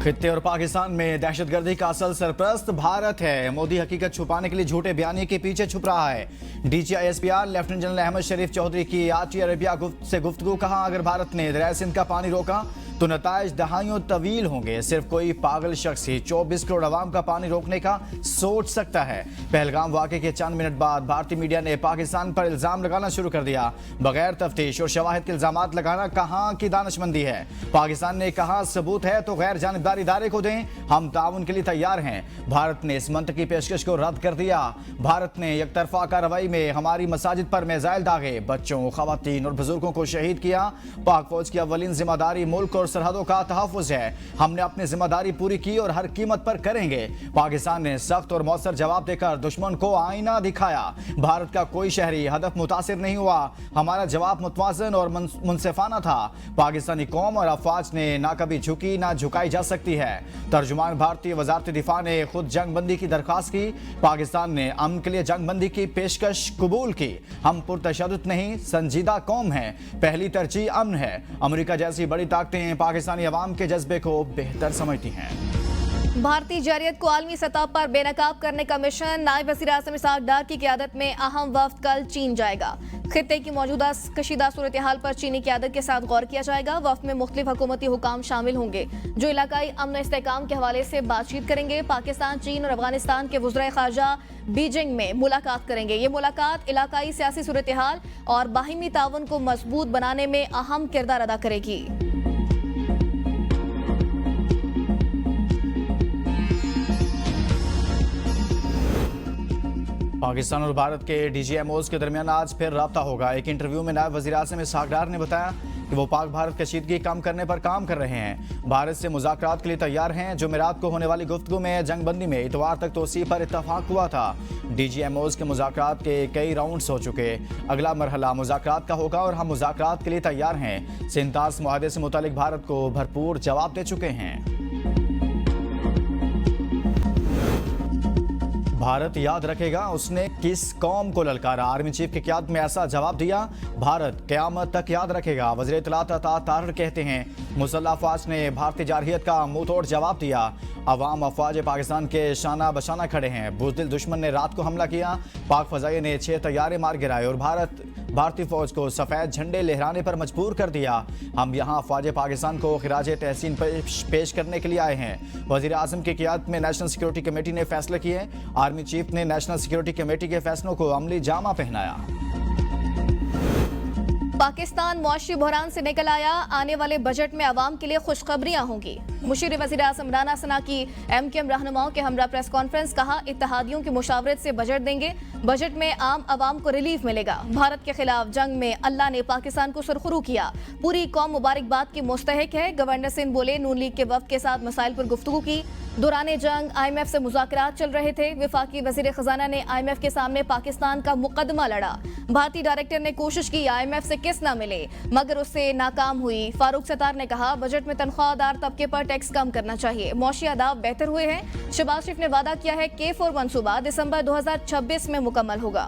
खित्ते और पाकिस्तान में दहशतगर्दी का असल सरपरस्त भारत है। मोदी हकीकत छुपाने के लिए झूठे बयानी के पीछे छुप रहा है। DGISPR लेफ्टिनेंट जनरल अहमद शरीफ चौधरी की RT अरेबिया से गुफ्तगू। कहा, अगर भारत ने दरिया सिंध का पानी रोका तो नताइज दहाइयों तवील होंगे। सिर्फ कोई पागल शख्स ही 24 करोड़ अवाम का पानी रोकने का सोच सकता है। पहलगाम वाक़े के चंद मिनट बाद भारतीय मीडिया ने पाकिस्तान पर इल्जाम लगाना शुरू कर दिया। बगैर तफ्तीश और शवाहिद के इल्जामात लगाना कहाँ की दानिशमंदी है। पाकिस्तान ने कहा, सबूत है तो गैर जानिबदार इदारे को दें, हम ताउन के लिए तैयार हैं। भारत ने इस मंतकी पेशकश को रद्द कर दिया। भारत ने एकतरफा कार्रवाई में हमारी मसाजिद पर मिसाइल दागे, बच्चों, खवातीन और बुजुर्गों को शहीद किया। पाक फौज की अव्वलीन जिम्मेदारी मुल्क और सरहदों का तहफ़्फ़ुज़ है। हमने अपनी जिम्मेदारी पूरी की और हर कीमत पर करेंगे। पाकिस्तान ने सख्त और मौसर जवाब देकर दुश्मन को आईना दिखाया। भारत का कोई शहरी हदफ मुतासिर नहीं हुआ। हमारा जवाब मुतवाज़न और मुनसिफाना था। पाकिस्तानी कौम और अफवाज ने ना कभी झुकी ना झुकाई जा सकती है। तर्जुमान भारतीय वजारत दिफा ने खुद जंगबंदी की दरख्वास्त की। पाकिस्तान ने अमन के लिए जंगबंदी की पेशकश कबूल की। हम पुरतशद्दुद नहीं, संजीदा कौम है। पहली तरजीह अमन है। अमेरिका जैसी बड़ी ताकतें पाकिस्तानी अवाम के जज्बे को बेहतर समझती हैं। भारतीय जरियत को आलमी सतह पर बेनकाब करने का मिशन। नायब वज़ीर आज़म इसहाक डार की क़यादत में अहम वफ्द कल चीन जाएगा। खित्ते की मौजूदा कशीदा सूरत हाल पर चीनी क़यादत के साथ गौर किया जाएगा। वफ्द में मुख्तलिफ हुकूमती हुकाम शामिल होंगे जो इलाकाई अमन इस्तेहकाम के हवाले से बातचीत करेंगे। पाकिस्तान, चीन और अफगानिस्तान के वज़ीर ख़ारजा बीजिंग में मुलाकात करेंगे। ये मुलाकात इलाकाई सियासी सूरत हाल और बाहिमी ताउन को मजबूत बनाने में अहम किरदार अदा करेगी। पाकिस्तान और भारत के DGMOs के दरमियान आज फिर रब्ता होगा। एक इंटरव्यू में नायब वज़ीर आज़म इसहाक डार ने बताया कि वो पाक भारत कशीदगी कम करने पर काम कर रहे हैं। भारत से मुज़ाकरात के लिए तैयार हैं। जुमेरात को होने वाली गुफ्तगू में जंगबंदी में इतवार तक तोसी पर इत्तफाक हुआ था। DGMOs के मुज़ाकरात के कई राउंड्स हो चुके। अगला मरहला मुज़ाकरात का होगा और हम मुज़ाकरात के लिए तैयार हैं। सिंतास मुआहदे से मुतालिक भारत को भरपूर जवाब दे चुके हैं। भारत याद रखेगा उसने किस कौम को ललकारा। आर्मी चीफ की क़यादत में ऐसा जवाब दिया, भारत क़यामत तक याद रखेगा। वज़ीर इत्तलात अता तारर कहते हैं, मुसल्लह अफ़वाज ने भारतीय जारहियत का मुंह तोड़ जवाब दिया। अवाम अफ़वाज पाकिस्तान के शाना बशाना खड़े हैं। बुज़दिल दुश्मन ने रात को हमला किया। पाक फ़ज़ाइया ने 6 तैयारे मार गिराए और भारतीय फ़ौज को सफ़ेद झंडे लहराने पर मजबूर कर दिया। हम यहाँ अफ़वाज पाकिस्तान को खिराज तहसीन पेश करने के लिए आए हैं। वज़ीर आज़म की क़यादत में नेशनल सिक्योरिटी कमेटी ने फैसले किए। आर्मी चीफ ने नेशनल सिक्योरिटी कमेटी के फैसलों को अमली जामा पहनाया। पाकिस्तान मुआशी बहरान से निकल आया। आने वाले बजट में आवाम के लिए खुशखबरियां होंगी। मुशीर वज़ीर आज़म राना सना की MKM रहनुमाओं के हमरा प्रेस कॉन्फ्रेंस। कहा, इत्तेहादियों की मुशावरत से बजट देंगे। बजट में आम आवाम को रिलीफ मिलेगा। भारत के खिलाफ जंग में अल्लाह ने पाकिस्तान को सुरखरू किया। पूरी कौम मुबारकबाद की मुस्तहिक है। गवर्नर सिंध बोले, नून लीग के वफ्द के साथ मसाइल पर गुफ्तगू की। दौरान जंग IMF से मुज़ाकरात चल रहे थे। वफाकी वज़ीर ख़जाना ने IMF के सामने पाकिस्तान का मुकदमा लड़ा। भारतीय डायरेक्टर ने कोशिश की IMF से किस्त न मिले मगर उससे नाकाम हुई। फारूक सत्तार ने कहा, बजट में तनख्वाहदार तबके पर टैक्स कम करना चाहिए। मौशी आदाब बेहतर हुए हैं। शहबाज शरीफ ने वादा किया है K4 मंसूबा दिसंबर 2026 में मुकम्मल होगा।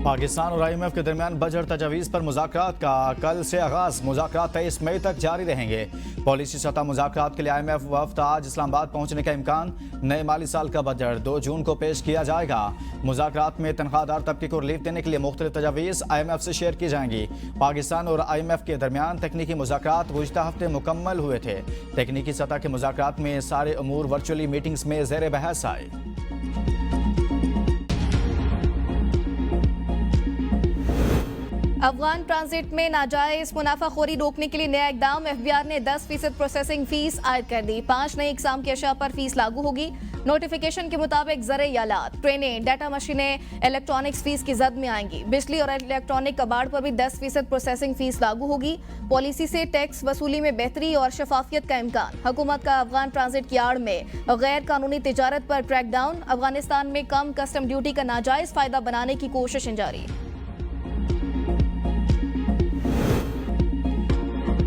पाकिस्तान और IMF के दरमियान बजट तजावीज़ पर मुज़ाकरात का कल से आगाज़। मुज़ाकरात 23 मई तक जारी रहेंगे। पॉलिसी सतह मुज़ाकरात के लिए IMF वफ्द आज इस्लामाबाद पहुंचने का इम्कान। नए माली साल का बजट 2 जून को पेश किया जाएगा। मुज़ाकरात में तनख्वाहदार तबके को रिलीफ देने के लिए मुख्तलिफ तजावीज़ IMF से शेयर की जाएंगी। पाकिस्तान और IMF के दरमियान तकनीकी मुज़ाकरात गुज़िश्ता हफ्ते मुकम्मल हुए थे। तकनीकी सतह के मुज़ाकरात में सारे अमूर वर्चुअली मीटिंग्स में ज़ेर बहस आए। अफगान ट्रांजिट में नाजायज मुनाफाखोरी रोकने के लिए नया इकदाम। FBR ने 10% प्रोसेसिंग फीस आयद कर दी। 5 नई इकसाम की अशिया पर फीस लागू होगी। नोटिफिकेशन के मुताबिक ज़राई आलात, ट्रेनें, डाटा मशीनें, इलेक्ट्रॉनिक्स फीस की जद में आएंगी। बिजली और इलेक्ट्रॉनिक कबाड़ पर भी 10% प्रोसेसिंग फीस लागू होगी। पॉलिसी से टैक्स वसूली में बेहतरी और शफाफियत का इम्कान। हुकूमत का अफगान ट्रांजिट की आड़ में गैर कानूनी तिजारत पर क्रैकडाउन। अफगानिस्तान में कम कस्टम ड्यूटी का नाजायज फायदा बनाने की कोशिशें जारी।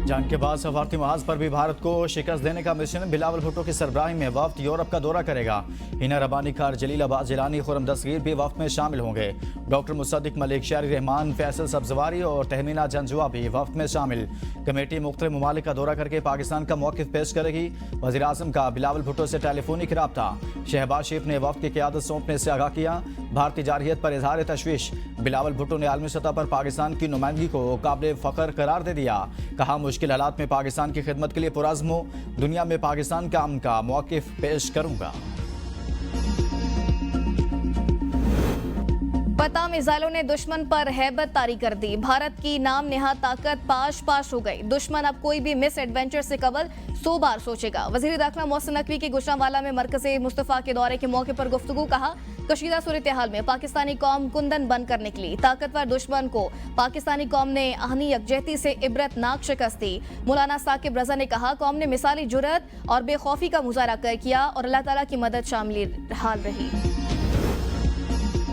जंग के बाद सफारती महाज पर भी भारत को शिकस्त देने का मिशन। बिलावल भुट्टो की सरबराही में वफ्द यूरोप का दौरा करेगा। हिना रबानी खार, जलीलाबाद जिलानी, खुरम दस्तगीर भी वफ्द में शामिल होंगे। डॉक्टर मुसद्दिक मलिक, शारी रहमान, फैसल सब्जवारी और तहमीना जंजुआ भी वफ्द में शामिल। कमेटी मुख्तलिफ ममालिक का दौरा करके पाकिस्तान का मौक़िफ़ पेश करेगी। वज़ीर आज़म का बिलावल भुट्टो से टेलीफोनिक रब्ता। शहबाज शरीफ ने वफ्द की क़यादत सौंपने से आगाह किया। भारतीय जारहियत पर इजहार तशवीश। बिलावल भुट्टो ने आलमी सतह पर पाकिस्तान की नुमाइंदगी को काबिल फ़ख्र करार दे दिया। कहा, मुश्किल हालात में पाकिस्तान की खिदमत के लिए पुरअज़्म हूं। दुनिया में पाकिस्तान का अमन का मौक़िफ़ पेश करूंगा। पता मिसाइलों ने दुश्मन पर हैबत तारी कर दी। भारत की नाम नेहाद ताकत पाश पाश हो गई। दुश्मन अब कोई भी मिस एडवेंचर से कबल 100 बार सोचेगा। वजीर दाखिला मोहसिन नकवी के गुजरांवाला में मरकज़े मुस्तफ़ा के दौरे के मौके पर गुफ्तगू। कहा, कशीदा सूरत हाल में पाकिस्तानी कौम कुंदन बंद करने के लिए ताकतवर दुश्मन को पाकिस्तानी कौम ने आहनी यकजहती से इबरतनाक शिकस्त दी। मौलाना साकिब रजा ने कहा, कौम ने मिसाली जुर्रत और बेखौफी का मुजाहरा किया और अल्लाह ताला की मदद शामिल हाल रही।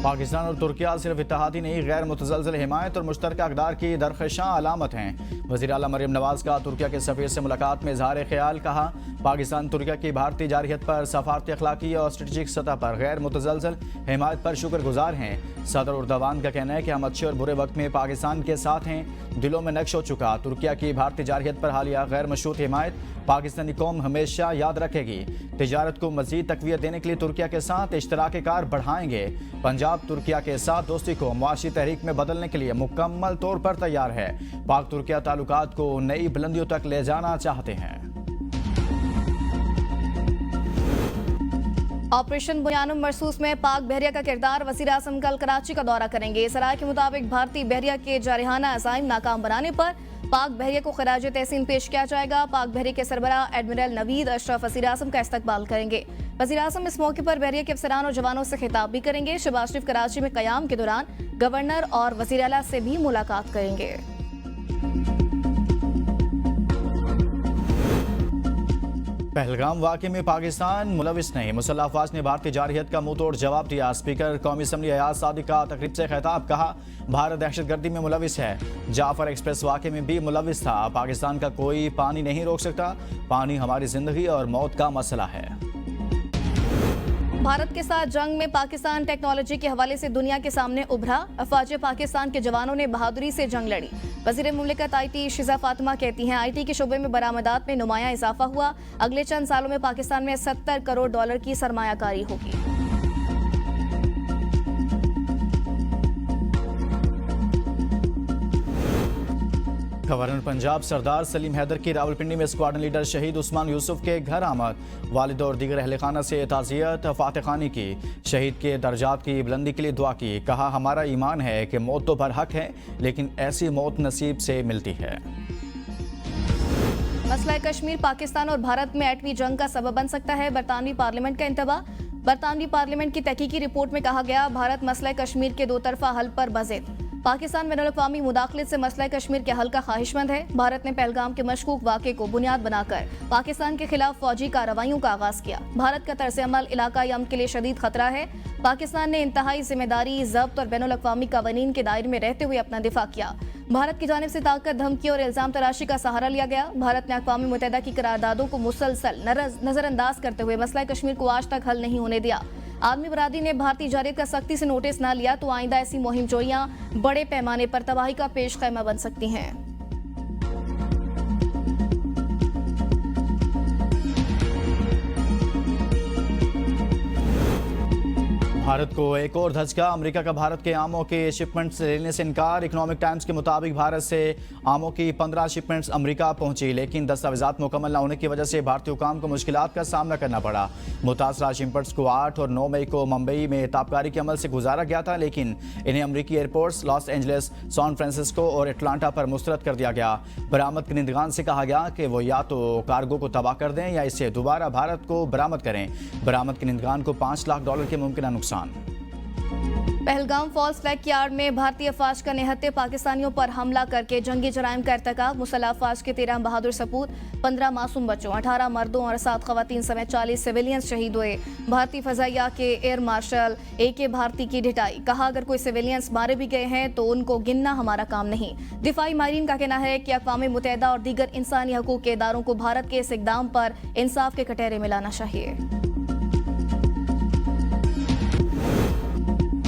पाकिस्तान और तुर्किया सिर्फ इत्तेहादी नहीं, गैर मुतज़लज़ल हिमायत और मुश्तरका अक़दार की दरख़शां अलामत हैं। वज़ीर आला मरियम नवाज़ का तुर्किया के सफ़ीर से मुलाकात में इज़हार ख़याल। कहा, पाकिस्तान तुर्किया की भारतीय जारहियत पर सफ़ारती, अखलाकी और स्ट्रेटजिक सतह पर गैर मुतज़लज़ल हिमायत पर शुक्रगुजार हैं। सदर उर्दवान का कहना है कि हम अच्छे और बुरे वक्त में पाकिस्तान के साथ हैं। दिलों में नक्श हो चुका तुर्किया की भारतीय जारहियत पर हालिया गैर मशरूत हिमायत पाकिस्तानी कौम हमेशा याद रखेगी। तिजारत को मज़ीद तक़वियत देने के लिए तुर्किया के साथ इश्तराक कार बढ़ाएंगे। पंजाब तुर्किया के साथ दोस्ती को मुआशी तहरीक में बदलने के लिए मुकम्मल तौर पर तैयार है। पाक तुर्किया ताल्लुकात को नई बुलंदियों तक ले जाना चाहते हैं। ऑपरेशन बुयानुम मरसूस में पाक बहरिया का किरदार। वज़ीर आज़म कल कराची का दौरा करेंगे। सराय के मुताबिक भारतीय बहरिया के जारहाना अज़ाइम नाकाम बनाने पर पाक बहरिया को खराज तहसीन पेश किया जाएगा। पाक बहरिया के सरबराह एडमिरल नवीद अशरफ वज़ीर आज़म का इस्तकबाल करेंगे। वज़ीर आज़म इस मौके पर बहरिया के अफसरान और जवानों से खिताब भी करेंगे। शहबाज शरीफ कराची में क़याम के दौरान गवर्नर और वज़ीर आला से भी मुलाकात करेंगे। पहलगाम वाक़े में पाकिस्तान मुलविस नहीं, मुसल्लह अफवाज ने भारतीय जारहियत का मुंह तोड़ जवाब दिया। स्पीकर कौमी असम्बली अयाज सादिक का तकरीब से खिताब। कहा, भारत दहशतगर्दी में मुलविस है। जाफर एक्सप्रेस वाक़े में भी मुलविस था। पाकिस्तान का कोई पानी नहीं रोक सकता। पानी हमारी जिंदगी और मौत का मसला है। भारत के साथ जंग में पाकिस्तान टेक्नोलॉजी के हवाले से दुनिया के सामने उभरा। अफवाज पाकिस्तान के जवानों ने बहादुरी से जंग लड़ी। वज़ीर मुमलिकत IT शिजा फातिमा कहती हैं, IT के शोबे में बरामदात में नुमायां इजाफा हुआ। अगले चंद सालों में पाकिस्तान में $70 करोड़ की सरमायाकारी होगी। गवर्नर पंजाब सरदार सलीम हैदर की रावलपिंडी में स्क्वाडन लीडर शहीद उस्मान यूसुफ के घर आमद। वालिद और दीगर अहल खाना से ताज़ियत फातह खानी की। शहीद के दर्जात की बुलंदी के लिए दुआ की। कहा, हमारा ईमान है कि मौत तो बरहक है, लेकिन ऐसी मौत नसीब से मिलती है। मसला कश्मीर पाकिस्तान और भारत में एटमी जंग का सबब बन सकता है। बरतानवी पार्लियामेंट का इंतबा। बरतानवी पार्लियामेंट की तहकीकी रिपोर्ट में कहा गया, भारत मसला कश्मीर के दो तरफा हल पर बज़िद। पाकिस्तान बैनुल-अक़वामी मुदाखलत से मसला कश्मीर के हल का ख्वाहिशमंद है। भारत ने पहलगाम के मशकूक वाक़े को बुनियाद बनाकर पाकिस्तान के खिलाफ फौजी कार्रवाइयों का आगाज किया। भारत का तर्ज अमल इलाकाई अमन के लिए शदीद खतरा है। पाकिस्तान ने इंतहाई जिम्मेदारी, ज़ब्त और बैनुल-अक़वामी क़वानीन के दायरे में रहते हुए अपना दिफा किया। भारत की जानिब से ताकत, धमकी और इल्ज़ाम तराशी का सहारा लिया गया। भारत ने अक़वाम मुत्तहिदा की करारदादों को मुसलसल नज़रअंदाज करते हुए मसला कश्मीर को आज तक हल नहीं होने दिया। आदमी बरादरी ने भारतीय जारहियत का सख्ती से नोटिस न लिया तो आइंदा ऐसी मुहिम जोइयां बड़े पैमाने पर तबाही का पेश खैमा बन सकती हैं। भारत को एक और धचका। अमेरिका का भारत के आमों के शिपमेंट्स लेने से इनकार। इकोनॉमिक टाइम्स के मुताबिक भारत से आमों की 15 शिपमेंट्स अमेरिका पहुंची, लेकिन दस्तावेजात मुकम्मल न होने की वजह से भारतीय हुकाम को मुश्किलात का सामना करना पड़ा। मुतासरा शिपमेंट्स को 8 और 9 मई को मुंबई में ताबकारी के अमल से गुजारा गया था, लेकिन इन्हें अमरीकी airports Los Angeles, San Francisco और एटलांटा पर मुस्तरद कर दिया गया। बरामद कनिंदगान से कहा गया कि वो या तो कार्गो को तबाह कर दें या इसे दोबारा भारत को बरामद करें। बरामद कनिंदगान को $5 लाख के मुमकिन नुकसान। पहलगाम फॉल्स फ्लैग यार्ड में भारतीय अफवाज का निहत्थे पाकिस्तानियों पर हमला करके जंगी जराइम का इर्तिकाब। मुसल्लह अफवाज के 13 बहादुर सपूत, 15 मासूम बच्चों, 18 मर्दों और 7 खवातीन समेत 40 सिविलियंस शहीद हुए। भारतीय फजाइया के एयर मार्शल AK भारती की ढिठाई। कहा, अगर कोई सिविलियंस मारे भी गए हैं तो उनको गिनना हमारा काम नहीं। दिफाई माहिरीन का कहना है कि अक़वाम मुत्तहिदा और दीगर इंसानी हकूक़ के इदारों को भारत के इस इक़दाम पर इंसाफ के कटहरे में लाना चाहिए।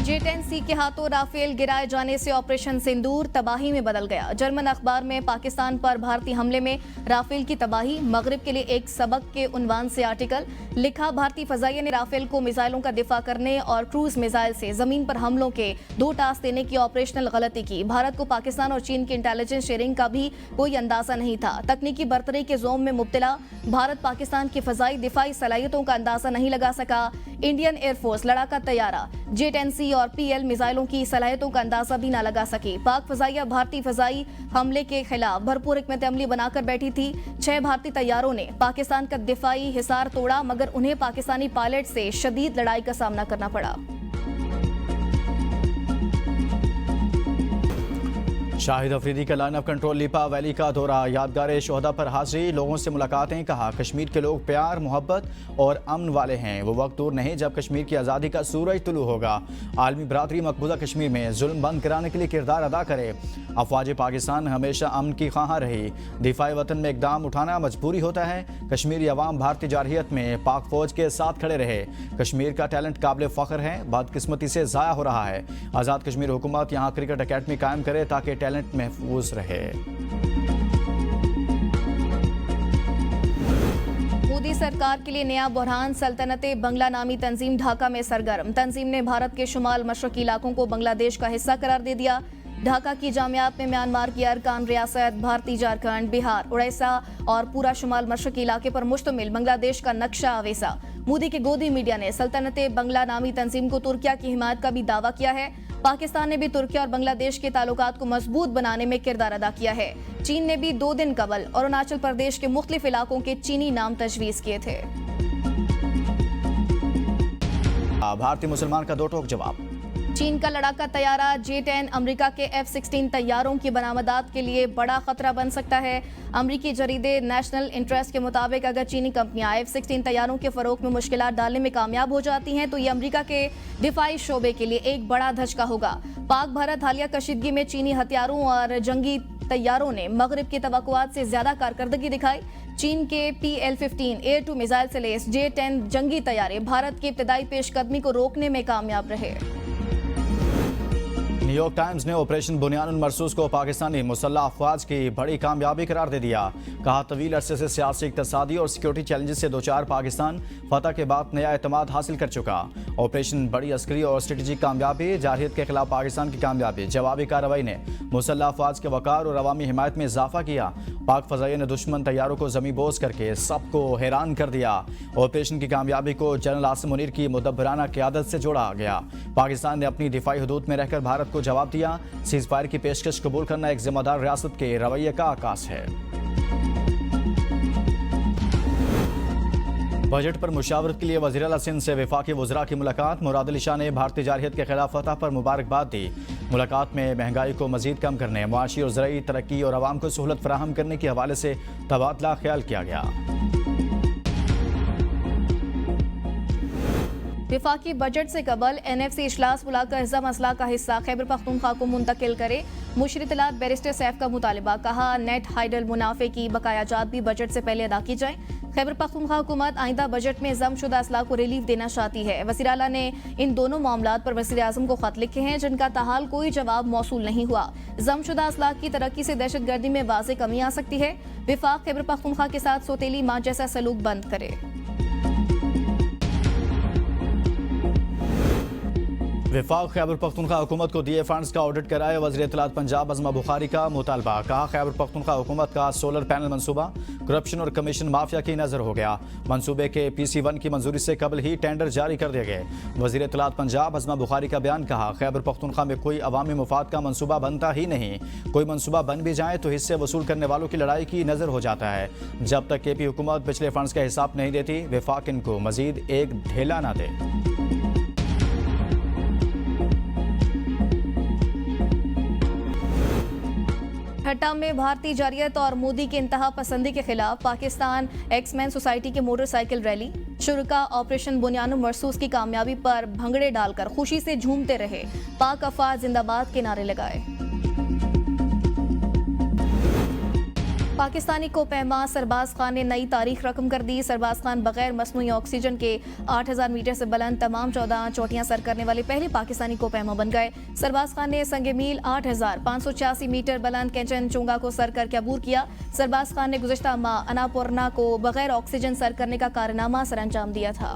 J-10C के हाथों राफेल गिराए जाने से ऑपरेशन सिंदूर तबाही में बदल गया। जर्मन अखबार में पाकिस्तान पर भारतीय हमले में राफेल की तबाही, मगरिब के लिए एक सबक के उन्वान से आर्टिकल लिखा। भारतीय फजाइया ने राफेल को मिसाइलों का दिफा करने और क्रूज मिसाइल से जमीन पर हमलों के 2 टास्क देने की ऑपरेशनल गलती की। भारत को पाकिस्तान और चीन की इंटेलिजेंस शेयरिंग का भी कोई अंदाजा नहीं था। तकनीकी बर्तरी के जोम में मुब्तला भारत पाकिस्तान की फजाई दिफाई सलाहियतों का अंदाजा नहीं लगा सका। इंडियन एयरफोर्स लड़ाका तैयारा J-10C और PL मिसाइलों की सलाहियतों का अंदाजा भी न लगा सकी। पाक फजाइया भारतीय फजाई हमले के खिलाफ भरपूर हिकमत अमली बनाकर बैठी थी। 6 भारतीय तैयारों ने पाकिस्तान का दिफाई हिसार तोड़ा, मगर उन्हें पाकिस्तानी पायलट से शदीद लड़ाई का सामना करना पड़ा। शाहिद अफरीदी का लाइन ऑफ कंट्रोल लिपा वैली का दौरा, यादगार शोहदा पर हाजिरी, लोगों से मुलाकातें। कहा, कश्मीर के लोग प्यार, मोहब्बत और अमन वाले हैं। वो वक्त दूर नहीं जब कश्मीर की आज़ादी का सूरज तुलू होगा। आलमी बरादरी मकबूजा कश्मीर में जुल्म बंद कराने के लिए किरदार अदा करे। अफवाज पाकिस्तान हमेशा अमन की ख्वाह रही। दिफाई वतन में इकदाम उठाना मजबूरी होता है। कश्मीरी अवाम भारतीय जारहियत में पाक फौज के साथ खड़े रहे। कश्मीर का टैलेंट काबिल फ़ख्र है, बदकिस्मती से ज़ाया हो रहा है। आज़ाद कश्मीर हुकूमत यहाँ क्रिकेट अकेडमी कायम करे ताकि टैलेंट महफूज रहे। मोदी सरकार के लिए नया बुरहान। सल्तनते बंगला नामी तंजीम ढाका में सरगर्म। तंजीम ने भारत के शुमाल मशरकी इलाकों को बांग्लादेश का हिस्सा करार दे दिया। ढाका की जामियात में म्यांमार की अरकान रियासत, भारतीय झारखंड, बिहार, उड़ीसा और पूरा शुमाल मशरकी इलाके पर मुश्तमिल बांग्लादेश का नक्शा आवेसा। मोदी के गोदी मीडिया ने सल्तनते बंगला नामी तंजीम को तुर्किया की हिमायत का भी दावा किया है। पाकिस्तान ने भी तुर्किया और बांग्लादेश के ताल्लुकात को मजबूत बनाने में किरदार अदा किया है। चीन ने भी 2 दिन कबल अरुणाचल प्रदेश के मुख्तलिफ इलाकों के चीनी नाम तजवीज किए थे। भारतीय मुसलमान का 2 टोक जवाब। चीन का लड़ाका तैयारा J-10 अमेरिका के F-16 तैयारों की बरामदात के लिए बड़ा खतरा बन सकता है। अमेरिकी जरीदे नेशनल इंटरेस्ट के मुताबिक अगर चीनी कंपनियां F-16 तैयारों के फरोख्त में मुश्किलात डालने में कामयाब हो जाती हैं तो ये अमेरिका के दिफाई शोबे के लिए एक बड़ा धचका होगा। पाक भारत हालिया कशीदगी में चीनी हथियारों और जंगी तैयारों ने मगरिब की तवक्कुआत से ज्यादा कारकर्दगी दिखाई। चीन के PL-15 एयर टू मिसाइल से लैस J-10 जंगी तैयारे भारत की इब्तदाई पेशकदमी को रोकने में कामयाब रहे। न्यूयॉर्क टाइम्स ने ऑपरेशन बुनियानुल मरसूस को पाकिस्तानी मुसल्लह अफवाज की बड़ी कामयाबी करार दे दिया। कहा, तवील अरसे से सियासी, इक़्तिसादी और सिक्योरिटी चैलेंजेस से 2-4 पाकिस्तान फतह के बाद नया एतमाद हासिल कर चुका। ऑपरेशन बड़ी अस्करी और स्ट्रेटेजिक कामयाबी, जारहियत के खिलाफ पाकिस्तान की कामयाबी। जवाबी कार्रवाई ने मुसल्लह अफवाज के वक़ार और अवामी हिमायत में इजाफा किया। पाक फ़ज़ाइया ने दुश्मन तैयारों को ज़मीं बोझ करके सबको हैरान कर दिया। ऑपरेशन की कामयाबी को जनरल आसिम मुनीर की मुदब्बराना क़यादत से जोड़ा गया। पाकिस्तान ने अपनी दिफाई हदूद में रहकर भारत को जवाब दिया। सीज़ फायर की पेशकश कबूल करना एक जिम्मेदार रियासत के रवैये का आकाश है। बजट पर मुशावरत के लिए वज़ीर आला सिंध से वफाकी वज़रा की मुलाकात। मुराद अली शाह ने भारतीय जारहियत के खिलाफ फतह पर मुबारकबाद दी। मुलाकात में महंगाई को मजीद कम करने, मुआशी और ज़राई तरक्की और आवाम को सहूलत फराहम करने के हवाले से तबादला ख्याल किया गया। विफाकी बजट से कबल NFC इजलास बुलाकर इज़्ज़ा मसला का हिस्सा खैबर पख्तूनख्वा को मुंतकिल करे। मुशर्री इत्तलात बैरिस्टर सैफ का मुतालिबा। कहा, नेट हाइडल मुनाफे की बकाया जात भी बजट से पहले अदा की जाए। खैबर पख्तूनख्वा हुकूमत आइंदा बजट में जमशुदा असलाह को रिलीफ देना चाहती है। वज़ीर आला ने इन दोनों मामलात पर वज़ीर आज़म को खत लिखे हैं जिनका ताहाल कोई जवाब मौसूल नहीं हुआ। जमशुदा असलाह की तरक्की से दहशतगर्दी में वाज़ेह कमी आ सकती है। विफाक खैबर पख्तूनख्वा के साथ सौतेली माँ जैसा सलूक बंद करे। विफाक खैबर पख्तूनख्वा हुकूमत को दिए फंड्स का ऑडिट कराए। वज़ीर इत्तलात पंजाब अज़मा बुखारी का मुतालबा। कहा, खैबर पख्तूनख्वा हुकूमत का सोलर पैनल मनसूबा करप्शन और कमीशन माफिया की नज़र हो गया। मनसूबे के PC-1 की मंजूरी से कबल ही टेंडर जारी कर दिए गए। वज़ीर इत्तलात पंजाब अज़मा बुखारी का बयान। कहा, खैबर पख्तूनख्वा में कोई अवामी मुफाद का मनसूबा बनता ही नहीं। कोई मनसूबा बन भी जाए तो हिस्से वसूल करने वालों की लड़ाई की नज़र हो जाता है। जब तक KP हुकूमत पिछले फंड्स का हिसाब नहीं देती, विफाक इनको मजीद एक ढेला ना दे। ठट्टा में भारतीय जारियत और मोदी की इंतहा पसंदी के खिलाफ पाकिस्तान एक्समैन सोसाइटी की मोटरसाइकिल रैली। शुरका ऑपरेशन बुनियानुल मरसूस की कामयाबी पर भंगड़े डालकर खुशी से झूमते रहे, पाक अफवाज जिंदाबाद के नारे लगाए। पाकिस्तानी कोपहमा सरबाज खान ने नई तारीख रकम कर दी। सरबाज खान बगैर मसनूई ऑक्सीजन के 8000 मीटर से बुलंद तमाम 14 चोटियां सर करने वाले पहले पाकिस्तानी कोपहमा बन गए। सरबाज खान ने संगे मील 8586 मीटर बुलंद कैंचनचुंगा को सर करके अबूर किया। सरबाज खान ने गुज़िश्ता माह अन्नापूर्णा को बगैर ऑक्सीजन सर करने का कारनामा सर अंजाम दिया था।